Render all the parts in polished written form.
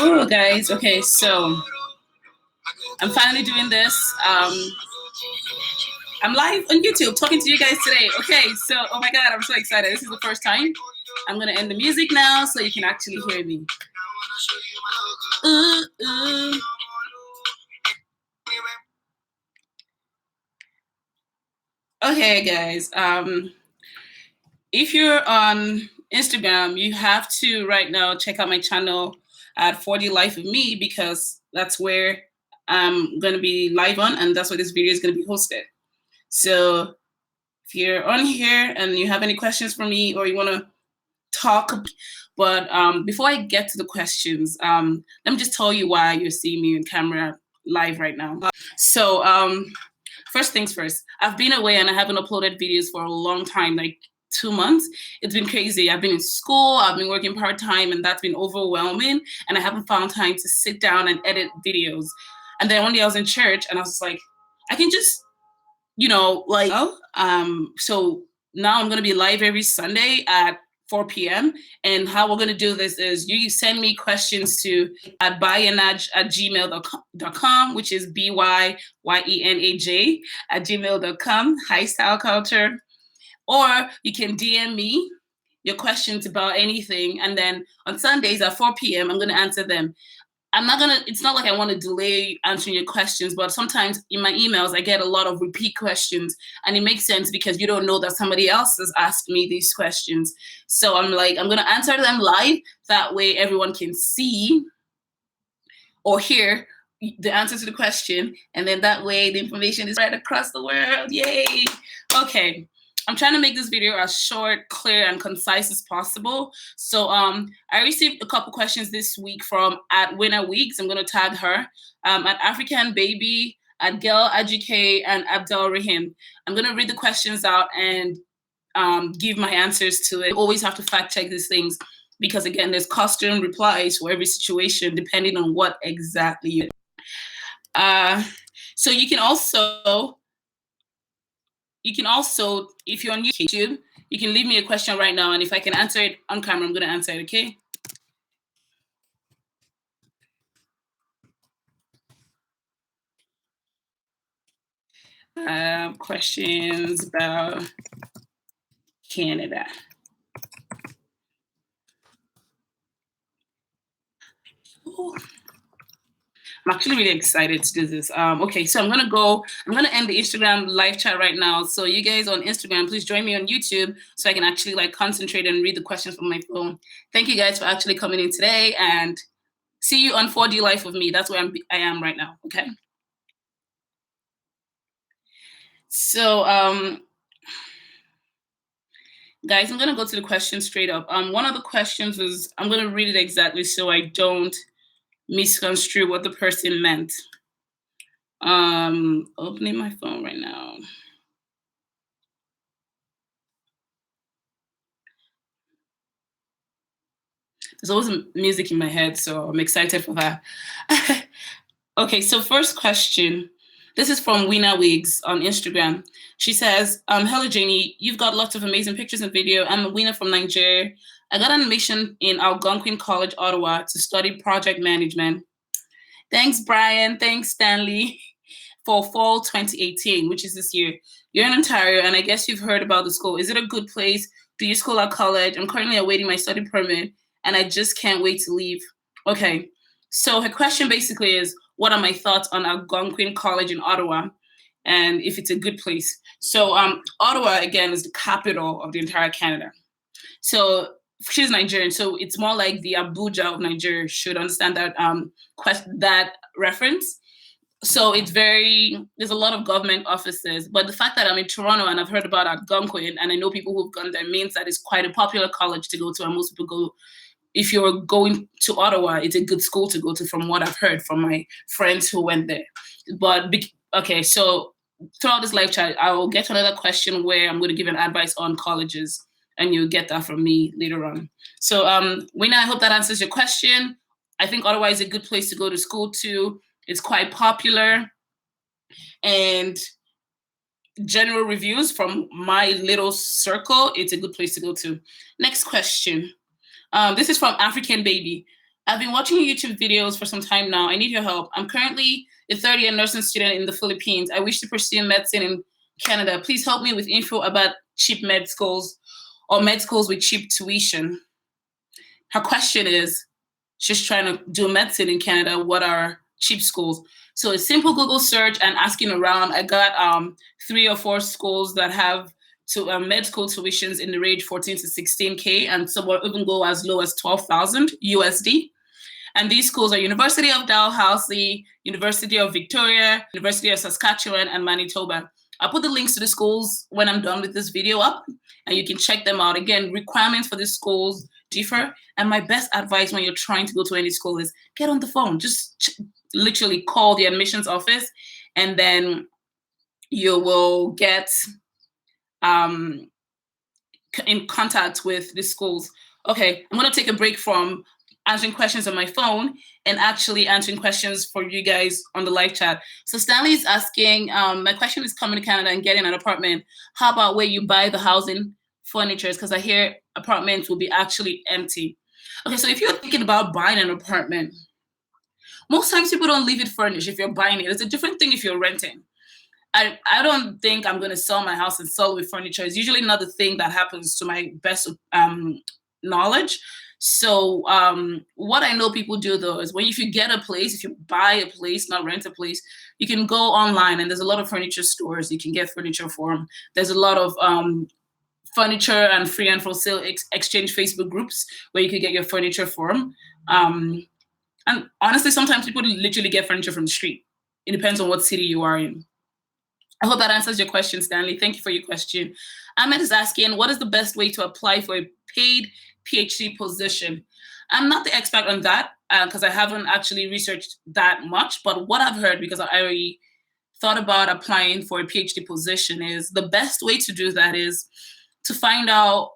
Ooh, guys. Okay, so I'm finally doing this. I'm live on YouTube talking to you guys today. Okay, so, oh my God, I'm so excited. This is the first time. I'm going to end the music now so you can actually hear me. Ooh, ooh. Okay, guys. If you're on Instagram, you have to right now check out my channel at 4D Life of Me, because that's where I'm going to be live on, and that's where this video is going to be hosted. So if you're on here and you have any questions for me, or you want to talk, but before I get to the questions, let me just tell you why you're seeing me on camera live right now. So first things first, I've been away and I haven't uploaded videos for a long time, like 2 months. It's been crazy. I've been in school, I've been working part-time, and that's been overwhelming, and I haven't found time to sit down and edit videos. And then one day I was in church and I was like, I can just, so now I'm gonna be live every Sunday at 4 p.m. And how we're going to do this is you send me questions to at byenaj@gmail.com, which is byenaj@gmail.com. Hi, Style Culture. Or you can DM me your questions about anything. And then on Sundays at 4 p.m., I'm going to answer them. It's not like I want to delay answering your questions, but sometimes in my emails, I get a lot of repeat questions, and it makes sense because you don't know that somebody else has asked me these questions. So I'm like, I'm going to answer them live. That way everyone can see or hear the answer to the question. And then that way the information is right across the world. Yay. Okay. I'm trying to make this video as short, clear, and concise as possible. So I received a couple questions this week from at Winner Weeks. I'm going to tag her, at African Baby, at Girl Educate, and Abdel Rahim. I'm going to read the questions out and give my answers to it. You always have to fact check these things because, again, there's custom replies for every situation depending on what exactly it is. So you can also, if you're on YouTube, you can leave me a question right now, and if I can answer it on camera, I'm going to answer it, okay? Questions about Canada. Ooh. I'm actually really excited to do this. Okay, so I'm gonna end the Instagram live chat right now. So you guys on Instagram, please join me on YouTube so I can actually like concentrate and read the questions from my phone. Thank you guys for actually coming in today, and see you on 4D Life with me. That's where I am right now, okay? So guys, I'm gonna go to the question straight up. One of the questions was, I'm gonna read it exactly so I don't misconstrue what the person meant. Opening my phone right now. There's always music in my head, so I'm excited for that. Okay, so first question. This is from Wina Wigs on Instagram. She says, hello, Janie. You've got lots of amazing pictures and video. I'm Wina from Nigeria. I got an admission in Algonquin College, Ottawa, to study project management. Thanks, Brian. Thanks, Stanley, for fall 2018, which is this year. You're in Ontario, and I guess you've heard about the school. Is it a good place? Do you school at college? I'm currently awaiting my study permit, and I just can't wait to leave. Okay, so her question basically is, what are my thoughts on Algonquin College in Ottawa, and if it's a good place? So Ottawa, again, is the capital of the entire Canada. So she's Nigerian, so it's more like the Abuja of Nigeria. Should understand that that reference. So there's a lot of government offices, but the fact that I'm in Toronto and I've heard about Algonquin and I know people who've gone there means that it's quite a popular college to go to, and most people go. If you're going to Ottawa, it's a good school to go to, from what I've heard from my friends who went there. But okay, so throughout this live chat, I will get to another question where I'm going to give an advice on colleges, and you'll get that from me later on. So, Wina, I hope that answers your question. I think Ottawa is a good place to go to school too. It's quite popular, and general reviews from my little circle, it's a good place to go to. Next question. This is from African Baby. I've been watching YouTube videos for some time now. I need your help. I'm currently a third-year nursing student in the Philippines. I wish to pursue medicine in Canada. Please help me with info about cheap med schools or med schools with cheap tuition. Her question is, she's trying to do medicine in Canada. What are cheap schools? So a simple Google search and asking around, I got 3 or 4 schools that have med school tuitions in the range 14 to 16K, and some will even go as low as 12,000 USD. And these schools are University of Dalhousie, University of Victoria, University of Saskatchewan, and Manitoba. I'll put the links to the schools when I'm done with this video up, and you can check them out. Again, requirements for these schools differ. And my best advice when you're trying to go to any school is get on the phone. Just literally call the admissions office, and then you will get in contact with the schools. Okay, I'm going to take a break from answering questions on my phone and actually answering questions for you guys on the live chat. So Stanley is asking, my question is coming to Canada and getting an apartment. How about where you buy the housing furniture? Because I hear apartments will be actually empty. Okay, so if you're thinking about buying an apartment, most times people don't leave it furnished if you're buying it. It's a different thing if you're renting. I don't think I'm going to sell my house and sell it with furniture. It's usually not the thing that happens to my best knowledge. So what I know people do though is if you get a place, if you buy a place, not rent a place, you can go online and there's a lot of furniture stores you can get furniture from. There's a lot of furniture and free and for sale exchange Facebook groups where you could get your furniture from. And honestly, sometimes people literally get furniture from the street. It depends on what city you are in. I hope that answers your question, Stanley. Thank you for your question. Ahmed is asking, what is the best way to apply for a paid PhD position? I'm not the expert on that because I haven't actually researched that much, but what I've heard, because I already thought about applying for a PhD position, is the best way to do that is to find out,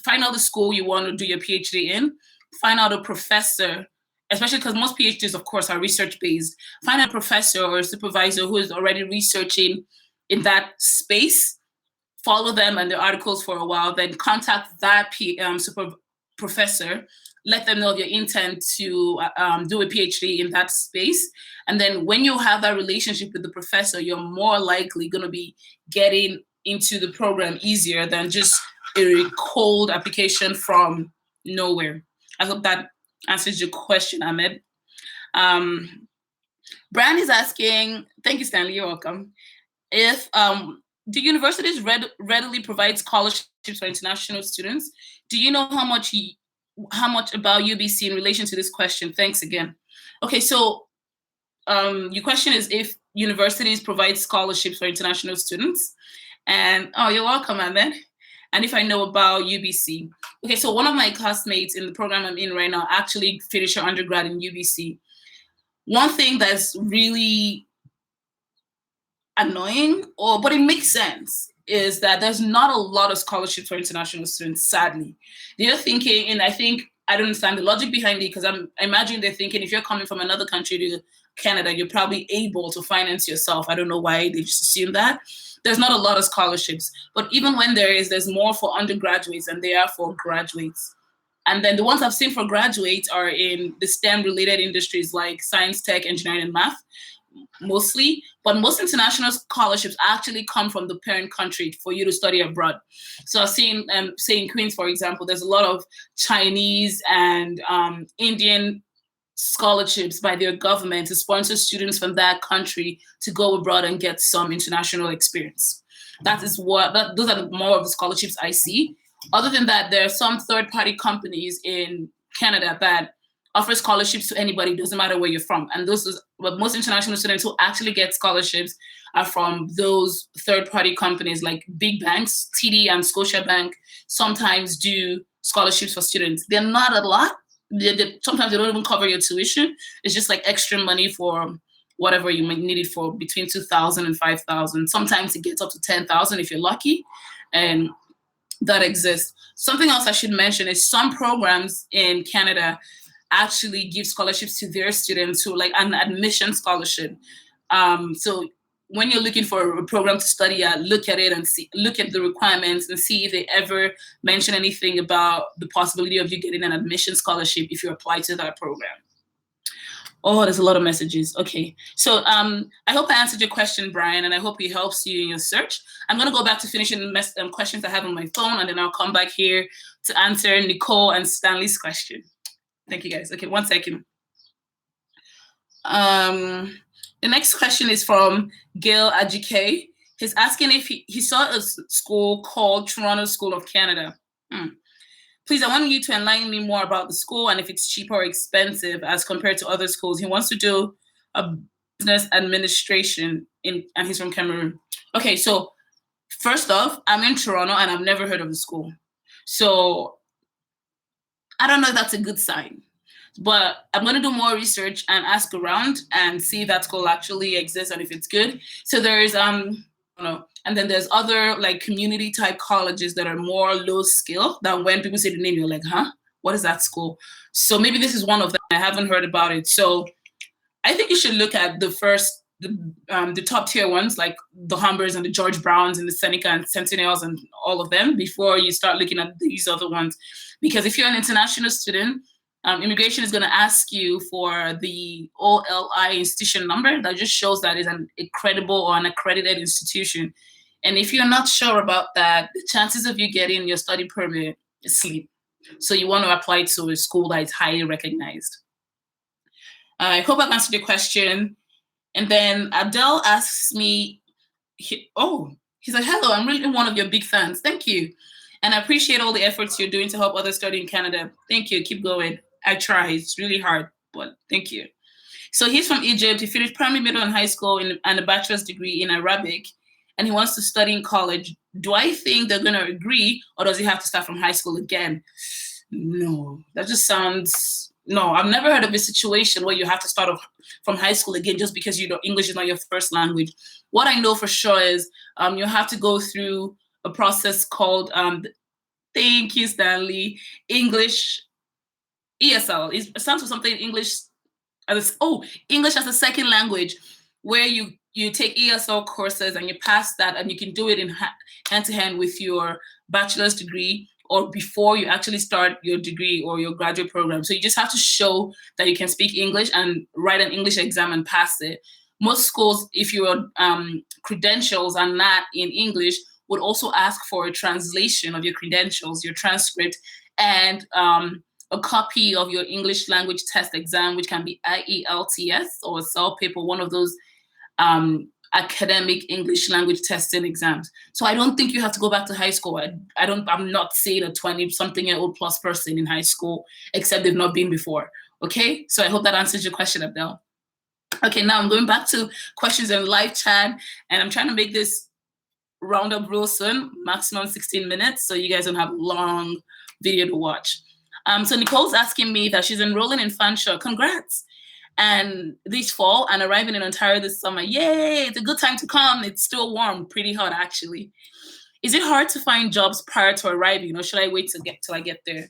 find out the school you want to do your PhD in, find out a professor, especially because most PhDs, of course, are research-based. Find a professor or a supervisor who is already researching in that space, follow them and their articles for a while, then contact that professor, let them know of your intent to do a PhD in that space. And then when you have that relationship with the professor, you're more likely going to be getting into the program easier than just a cold application from nowhere. I hope that answers your question, Ahmed. Brian is asking, thank you, Stanley, you're welcome. If do universities readily provide scholarships for international students? Do you know how much about UBC in relation to this question? Thanks again. Okay, so your question is if universities provide scholarships for international students. And oh, you're welcome, Ahmed. And if I know about UBC. Okay, so one of my classmates in the program I'm in right now actually finished her undergrad in UBC. One thing that's really annoying, but it makes sense, is that there's not a lot of scholarships for international students, sadly. They're thinking, and I don't understand the logic behind it, because I imagine they're thinking if you're coming from another country to Canada, you're probably able to finance yourself. I don't know why they just assume that. There's not a lot of scholarships, but even when there is, there's more for undergraduates than there are for graduates. And then the ones I've seen for graduates are in the STEM-related industries like science, tech, engineering, and math, mostly. But most international scholarships actually come from the parent country for you to study abroad. So I've seen, say in Queens, for example, there's a lot of Chinese and Indian scholarships by their government to sponsor students from that country to go abroad and get some international experience. Those are more of the scholarships I see. Other than that, there are some third-party companies in Canada that offer scholarships to anybody, doesn't matter where you're from. And but most international students who actually get scholarships are from those third-party companies like big banks. TD and Scotiabank sometimes do scholarships for students. They're not a lot. Sometimes they don't even cover your tuition. It's just like extra money for whatever you might need it for, between $2,000 and $5,000. Sometimes it gets up to $10,000 if you're lucky, and that exists. Something else I should mention is some programs in Canada actually give scholarships to their students, who like an admission scholarship. So when you're looking for a program to study at, look at it and look at the requirements and see if they ever mention anything about the possibility of you getting an admission scholarship if you apply to that program. Oh, there's a lot of messages. Okay, so I hope I answered your question, Brian, and I hope it helps you in your search. I'm going to go back to finishing the questions I have on my phone, and then I'll come back here to answer Nicole and Stanley's question. Thank you, guys. Okay, 1 second. The next question is from Gail Ajike. He's asking if he saw a school called Toronto School of Canada. Please, I want you to enlighten me more about the school and if it's cheap or expensive as compared to other schools. He wants to do a business administration and he's from Cameroon. Okay, so first off, I'm in Toronto and I've never heard of the school. So I don't know if that's a good sign, but I'm going to do more research and ask around and see if that school actually exists and if it's good. So there's and then there's other like community type colleges that are more low skill that when people say the name, you're like, huh? What is that school? So maybe this is one of them. I haven't heard about it. So I think you should look at the top tier ones like the Humbers and the George Browns and the Seneca and Sentinels and all of them before you start looking at these other ones. Because if you're an international student, immigration is going to ask you for the OLI institution number that just shows that it's a credible or an accredited institution. And if you're not sure about that, the chances of you getting your study permit is slim. So you want to apply to a school that is highly recognized. I hope I've answered your question. And then Abdel asks me, he's like, hello, I'm really one of your big fans. Thank you. And I appreciate all the efforts you're doing to help others study in Canada. Thank you. Keep going. I try. It's really hard, but thank you. So he's from Egypt. He finished primary, middle, and high school and a bachelor's degree in Arabic, and he wants to study in college. Do I think they're going to agree, or does he have to start from high school again? No, that just sounds... No, I've never heard of a situation where you have to start off from high school again just because English is not your first language. What I know for sure is you have to go through a process called, thank you, Stanley, English ESL. It stands for something English English as a second language, where you take ESL courses and you pass that and you can do it in hand to hand with your bachelor's degree or before you actually start your degree or your graduate program. So you just have to show that you can speak English and write an English exam and pass it. Most schools, if your credentials are not in English, would also ask for a translation of your credentials, your transcript, and a copy of your English language test exam, which can be IELTS or a CEL paper, one of those academic English language testing exams. So I don't think you have to go back to high school. I'm not saying a 20-something-year-old plus person in high school, except they've not been before. Okay, so I hope that answers your question, Abdel. Okay, now I'm going back to questions in live chat, and I'm trying to make this round up real soon, maximum 16 minutes, so you guys don't have a long video to watch. So Nicole's asking me that she's enrolling in Fanshawe. Congrats. And this fall and arriving in Ontario this summer. Yay, it's a good time to come. It's still warm, pretty hot actually. Is it hard to find jobs prior to arriving, or should I wait till I get there?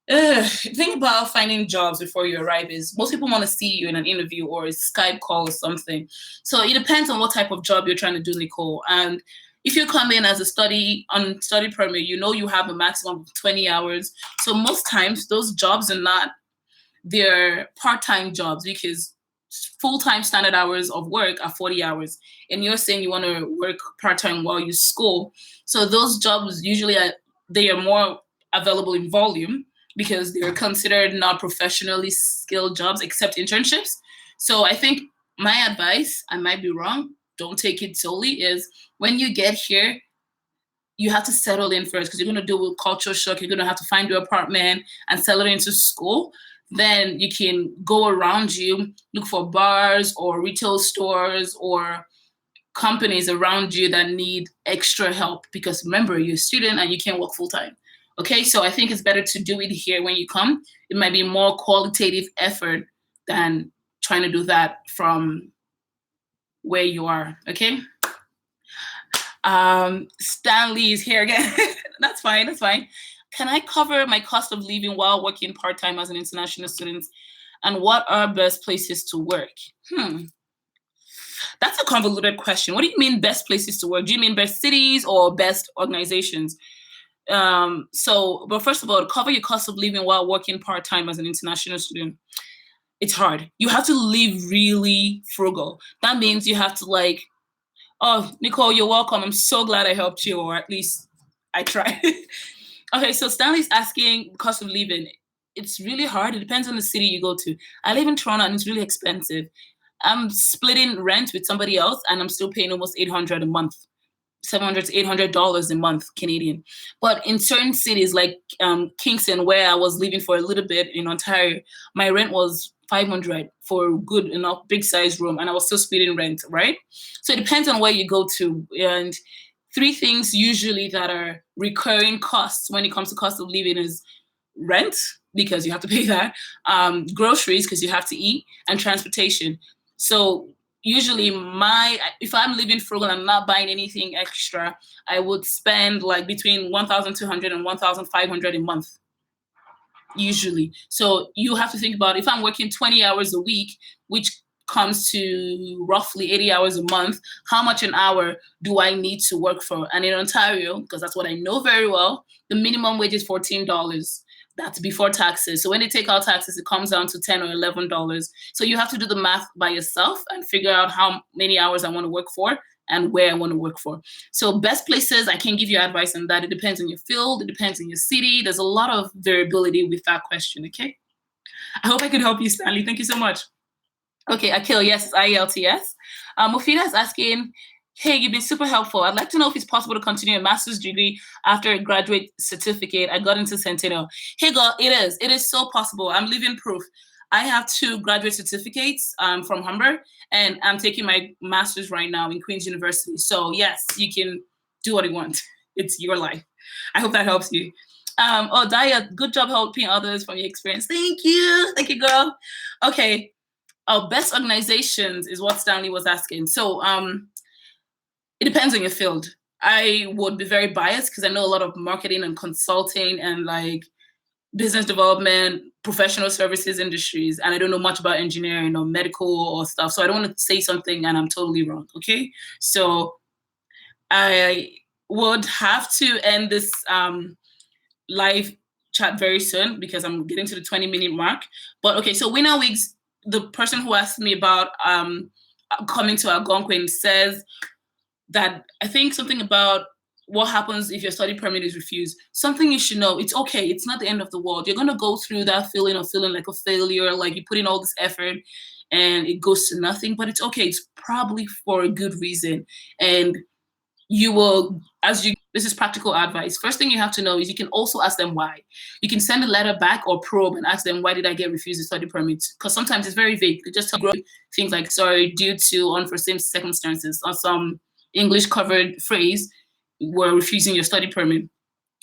The thing about finding jobs before you arrive is most people want to see you in an interview or a Skype call or something. So it depends on what type of job you're trying to do, Nicole. And if you come in as a study permit, you have a maximum of 20 hours. So most times those jobs are not, they're part-time jobs because full-time standard hours of work are 40 hours. And you're saying you want to work part-time while you school. So those jobs usually they are more available in volume because they're considered not professionally skilled jobs except internships. So I think my advice, I might be wrong, don't take it solely, is when you get here, you have to settle in first because you're going to deal with culture shock. You're going to have to find your apartment and settle into school. Then you can go around you, look for bars or retail stores or companies around you that need extra help because remember, you're a student and you can't work full time. Okay, so I think it's better to do it here when you come. It might be more qualitative effort than trying to do that from where you are, okay? Stanley is here again. That's fine. Can I cover my cost of living while working part-time as an international student? And what are best places to work? That's a convoluted question. What do you mean best places to work? Do you mean best cities or best organizations? But first of all, to cover your cost of living while working part-time as an international student, it's hard. You have to live really frugal. That means you have to like, oh, Nicole, you're welcome. I'm so glad I helped you, or at least I tried. Okay, so Stanley's asking cost of living. It's really hard. It depends on the city you go to. I live in Toronto and it's really expensive. I'm splitting rent with somebody else and I'm still paying almost $800 a month. $700 to $800 a month Canadian. But in certain cities like Kingston, where I was living for a little bit in Ontario, my rent was $500 for a good enough big size room, and I was still splitting rent, right? So it depends on where you go to. And three things usually that are recurring costs when it comes to cost of living is rent, because you have to pay that, groceries, because you have to eat, and transportation. So usually if I'm living frugal, I'm not buying anything extra, I would spend like between 1,200 and 1,500 a month usually. So you have to think about, if I'm working 20 hours a week, which comes to roughly 80 hours a month, how much an hour do I need to work for? And in Ontario, because that's what I know very well, the minimum wage is $14. That's before taxes. So when they take out taxes, it comes down to $10 or $11. So you have to do the math by yourself and figure out how many hours I want to work for and where I want to work for. So best places, I can't give you advice on that. It depends on your field. It depends on your city. There's a lot of variability with that question, okay? I hope I could help you, Stanley. Thank you so much. Okay, Akil, yes, it's IELTS. Mufida is asking, hey, you've been super helpful. I'd like to know if it's possible to continue a master's degree after a graduate certificate. I got into Centennial. Hey, girl, it is. It is so possible. I'm living proof. I have 2 graduate certificates from Humber, and I'm taking my master's right now in Queen's University. So yes, you can do what you want. It's your life. I hope that helps you. Daya, good job helping others from your experience. Thank you. Thank you, girl. Okay. Best organizations is what Stanley was asking. So it depends on your field. I would be very biased because I know a lot of marketing and consulting and like business development, professional services industries, and I don't know much about engineering or medical or stuff. So I don't want to say something and I'm totally wrong, okay? So I would have to end this live chat very soon because I'm getting to the 20-minute mark. But okay, so Winner Weeks, the person who asked me about coming to Algonquin says that I think something about what happens if your study permit is refused. Something you should know, it's okay, it's not the end of the world. You're gonna go through that feeling of feeling like a failure, like you put in all this effort and it goes to nothing, but it's okay, it's probably for a good reason. And you will, this is practical advice. First thing you have to know is you can also ask them why. You can send a letter back or probe and ask them, why did I get refused a study permit? Because sometimes it's very vague. They just tell you things like, sorry, due to unforeseen circumstances, or some English covered phrase, we're refusing your study permit.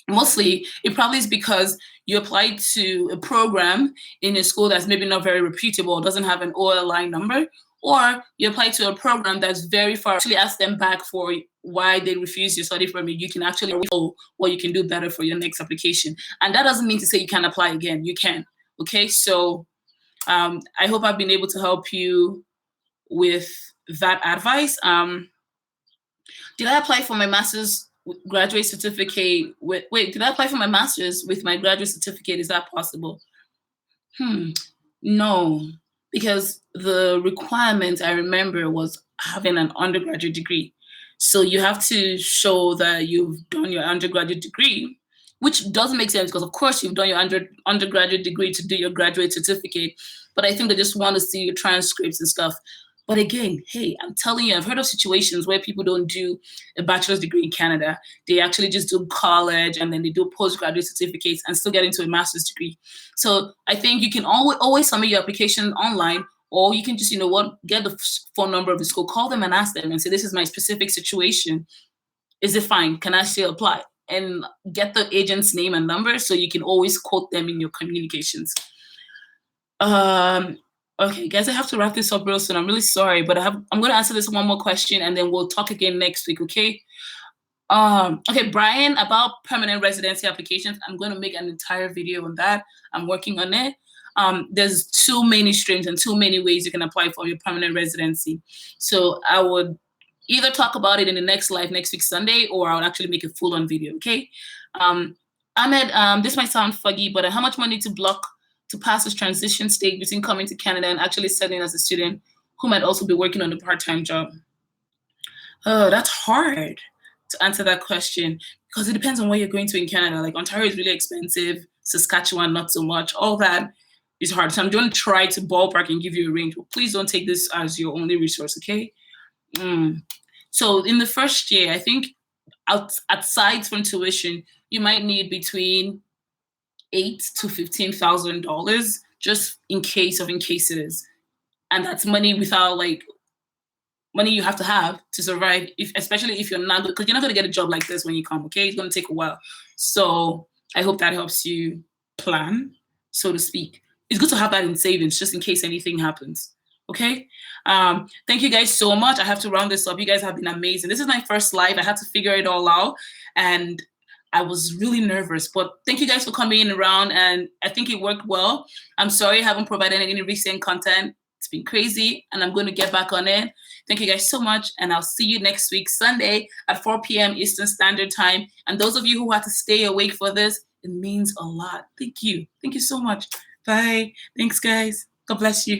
Mostly, it probably is because you applied to a program in a school that's maybe not very reputable, doesn't have an OLI number, or you apply to a program that's very far. Actually ask them back for why they refuse your study permit. You can actually know what you can do better for your next application. And that doesn't mean to say you can apply again. You can, okay? So I hope I've been able to help you with that advice. Did I apply for my master's graduate certificate? Did I apply for my master's with my graduate certificate? Is that possible? No, because the requirement I remember was having an undergraduate degree. So you have to show that you've done your undergraduate degree, which doesn't make sense because of course you've done your undergraduate degree to do your graduate certificate. But I think they just want to see your transcripts and stuff. But again, hey, I'm telling you, I've heard of situations where people don't do a bachelor's degree in Canada. They actually just do college and then they do postgraduate certificates and still get into a master's degree. So I think you can always submit your application online, or you can just, get the phone number of the school, call them and ask them and say, this is my specific situation. Is it fine? Can I still apply? And get the agent's name and number so you can always quote them in your communications. Okay, guys, I have to wrap this up real soon. I'm really sorry, but I'm going to answer this one more question and then we'll talk again next week, okay? Okay, Brian, about permanent residency applications, I'm going to make an entire video on that. I'm working on it. there's too many streams and too many ways you can apply for your permanent residency. So I would either talk about it in the next live next week Sunday, or I would actually make a full-on video, okay? Ahmed, this might sound fuggy, but how much money to block to pass this transition stage between coming to Canada and actually settling as a student who might also be working on a part-time job? Oh, that's hard to answer that question, because it depends on where you're going to in Canada. Like Ontario is really expensive, Saskatchewan not so much. All that is hard. So I'm going to try to ballpark and give you a range, but please don't take this as your only resource, okay? So in the first year, I think aside from tuition, you might need between $8,000 to $15,000 just in cases. And that's money without like money you have to survive, especially if you're not, because you're not going to get a job like this when you come, okay? It's going to take a while. So I hope that helps you plan, so to speak. It's good to have that in savings just in case anything happens, okay? Thank you guys so much. I have to round this up. You guys have been amazing. This is my first live. I had to figure it all out, and I was really nervous, but thank you guys for coming around, and I think it worked well. I'm sorry I haven't provided any recent content. It's been crazy, and I'm going to get back on it. Thank you guys so much, and I'll see you next week, Sunday at 4 p.m. Eastern Standard Time. And those of you who had to stay awake for this, it means a lot. Thank you. Thank you so much. Bye. Thanks, guys. God bless you.